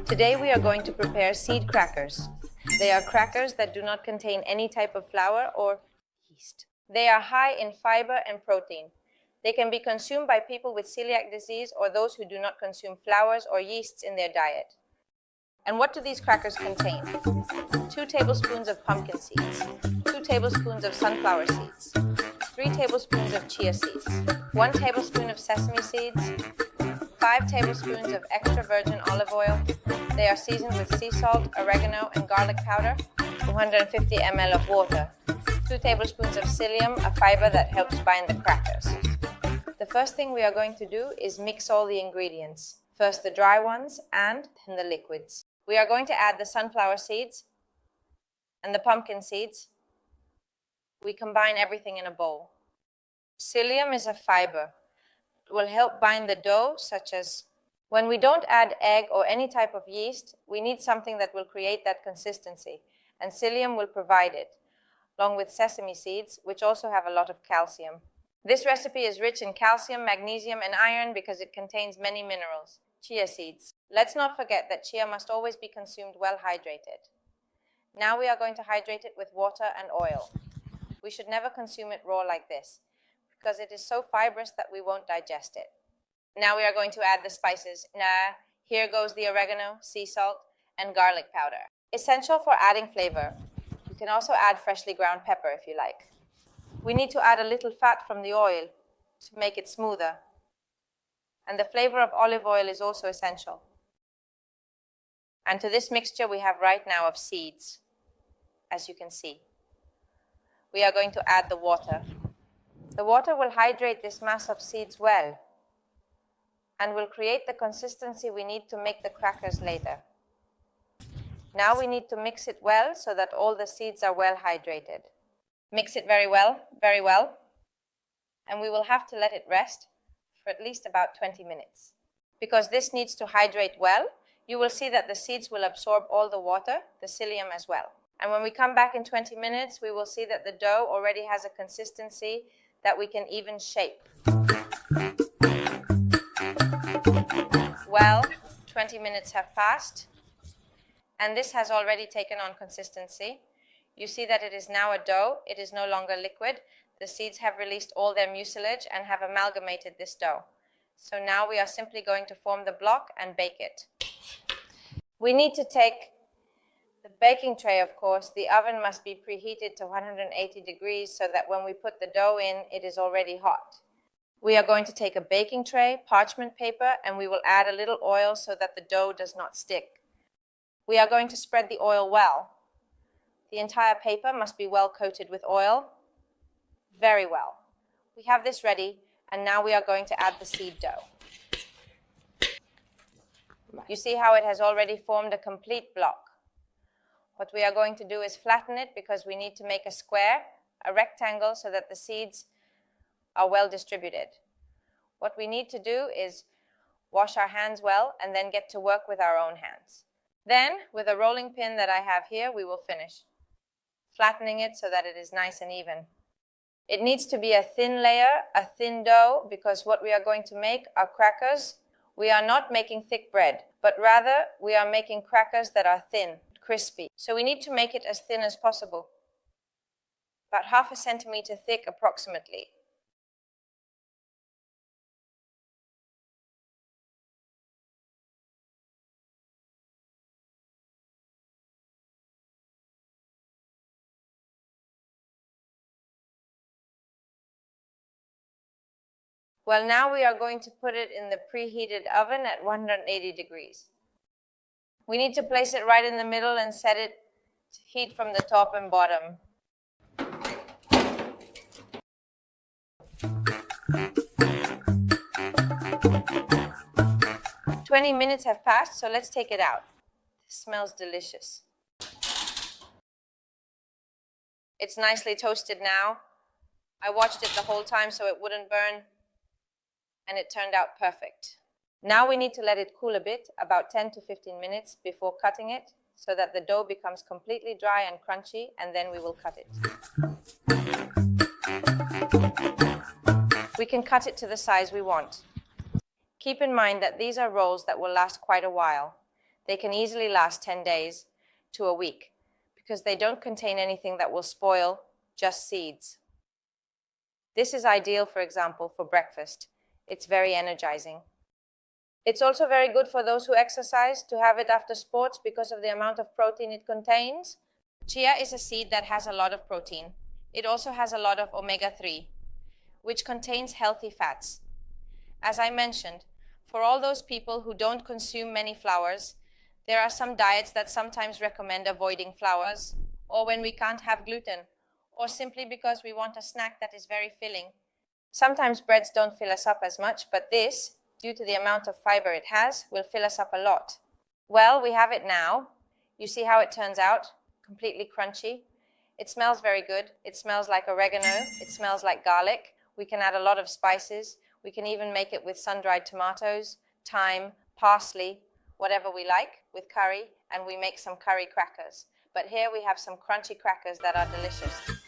Today we are going to prepare seed crackers. They are crackers that do not contain any type of flour or yeast. They are high in fiber and protein. They can be consumed by people with celiac disease or those who do not consume flours or yeasts in their diet. And what do these crackers contain? 2 tablespoons of pumpkin seeds, 2 tablespoons of sunflower seeds, 3 tablespoons of chia seeds, 1 tablespoon of sesame seeds, 5 tablespoons of extra virgin olive oil. They are seasoned with sea salt, oregano, and garlic powder, 250 ml of water, 2 tablespoons of psyllium, a fiber that helps bind the crackers. The first thing we are going to do is mix all the ingredients. First the dry ones and then the liquids. We are going to add the sunflower seeds and the pumpkin seeds. We combine everything in a bowl. Psyllium is a fiber. It will help bind the dough, such as when we don't add egg or any type of yeast, we need something that will create that consistency, and psyllium will provide it, along with sesame seeds, which also have a lot of calcium. This recipe is rich in calcium, magnesium, and iron because it contains many minerals. Chia seeds. Let's not forget that chia must always be consumed well hydrated. Now we are going to hydrate it with water and oil. We should never consume it raw like this, because it is so fibrous that we won't digest it. Now we are going to add the spices. Here goes the oregano, sea salt, and garlic powder. Essential for adding flavor. You can also add freshly ground pepper if you like. We need to add a little fat from the oil to make it smoother. And the flavor of olive oil is also essential. And to this mixture we have right now of seeds, as you can see. We are going to add the water. The water will hydrate this mass of seeds well and will create the consistency we need to make the crackers later. Now we need to mix it well so that all the seeds are well hydrated. Mix it very well, and we will have to let it rest for at least about 20 minutes. Because this needs to hydrate well, you will see that the seeds will absorb all the water, the psyllium as well. And when we come back in 20 minutes, we will see that the dough already has a consistency that we can even shape. Well, 20 minutes have passed, and this has already taken on consistency. You see that it is now a dough. It is no longer liquid. The seeds have released all their mucilage and have amalgamated this dough. So now we are simply going to form the block and bake it. We need to take the baking tray, of course. The oven must be preheated to 180 degrees so that when we put the dough in, it is already hot. We are going to take a baking tray, parchment paper, and we will add a little oil so that the dough does not stick. We are going to spread the oil well. The entire paper must be well coated with oil. Very well. We have this ready, and now we are going to add the seed dough. You see how it has already formed a complete block. What we are going to do is flatten it because we need to make a square, a rectangle, so that the seeds are well distributed. What we need to do is wash our hands well and then get to work with our own hands. Then, with a rolling pin that I have here, we will finish flattening it so that it is nice and even. It needs to be a thin layer, a thin dough, because what we are going to make are crackers. We are not making thick bread, but rather we are making crackers that are thin, crispy. So we need to make it as thin as possible, about 1/2 centimeter thick approximately. Well, now we are going to put it in the preheated oven at 180 degrees. We need to place it right in the middle and set it to heat from the top and bottom. "20 minutes have passed, so let's take it out. This smells delicious. It's nicely toasted now. I watched it the whole time so it wouldn't burn, and it turned out perfect. Now we need to let it cool a bit, about 10 to 15 minutes before cutting it, so that the dough becomes completely dry and crunchy, and then we will cut it. We can cut it to the size we want. Keep in mind that these are rolls that will last quite a while. They can easily last 10 days to a week because they don't contain anything that will spoil, just seeds. This is ideal, for example, for breakfast. It's very energizing. It's also very good for those who exercise to have it after sports because of the amount of protein it contains. Chia is a seed that has a lot of protein. It also has a lot of omega-3, which contains healthy fats. As I mentioned, for all those people who don't consume many flours, there are some diets that sometimes recommend avoiding flours, or when we can't have gluten, or simply because we want a snack that is very filling. Sometimes breads don't fill us up as much, but this, due to the amount of fiber it has, will fill us up a lot. Well, we have it now. You see how it turns out? Completely crunchy. It smells very good. It smells like oregano. It smells like garlic. We can add a lot of spices. We can even make it with sun-dried tomatoes, thyme, parsley, whatever we like, with curry, and we make some curry crackers. But here we have some crunchy crackers that are delicious.